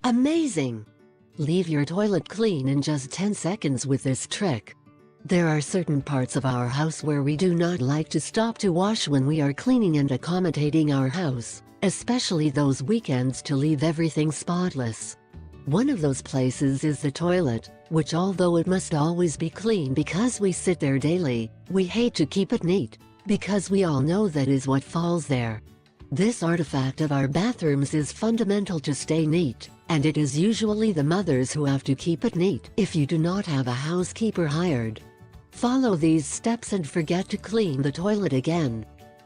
Amazing! Leave your toilet clean in just 10 seconds with this trick. There are certain parts of our house where we do not like to stop to wash when we are cleaning and accommodating our house, especially those weekends to leave everything spotless. One of those places is the toilet, which although it must always be clean because we sit there daily, we hate to keep it neat, because we all know that is what falls there. This artifact of our bathrooms is fundamental to stay neat, and it is usually the mothers who have to keep it neat if you do not have a housekeeper hired. Follow these steps and forget to clean the toilet again.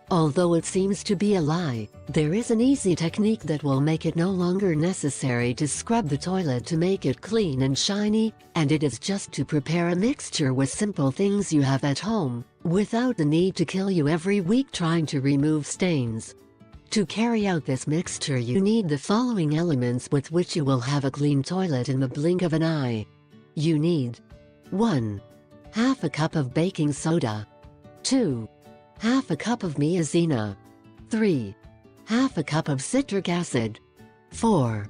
Although it seems to be a lie, there is an easy technique that will make it no longer necessary to scrub the toilet to make it clean and shiny, and it is just to prepare a mixture with simple things you have at home, without the need to kill you every week trying to remove stains. To carry out this mixture you need the following elements with which you will have a clean toilet in the blink of an eye. You need 1. Half a cup of baking soda. 2. Half a cup of maizena. 3. Half a cup of citric acid. 4.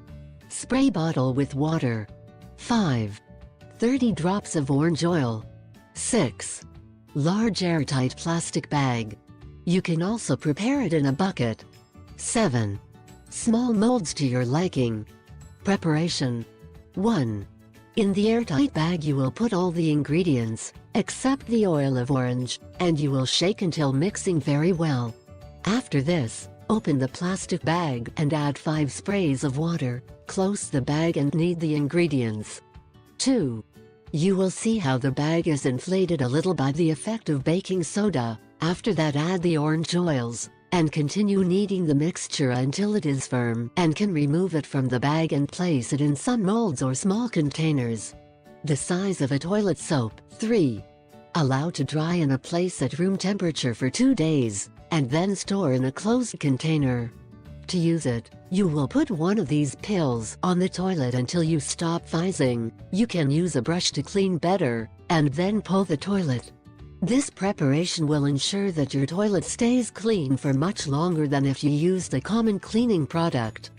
Spray bottle with water. 5. 30 drops of orange oil. 6. Large airtight plastic bag. You can also prepare it in a bucket. 7. Small molds to your liking. Preparation. 1. In the airtight bag you will put all the ingredients, except the oil of orange, and you will shake until mixing very well. After this, open the plastic bag and add 5 sprays of water, close the bag and knead the ingredients. 2. You will see how the bag is inflated a little by the effect of baking soda. After that add the orange oils, and continue kneading the mixture until it is firm and can remove it from the bag and place it in some molds or small containers. The size of a toilet soap. 3. Allow to dry in a place at room temperature for 2 days, and then store in a closed container. To use it, you will put one of these pills on the toilet until you stop fizzing. You can use a brush to clean better, and then pull the toilet. This preparation will ensure that your toilet stays clean for much longer than if you used a common cleaning product.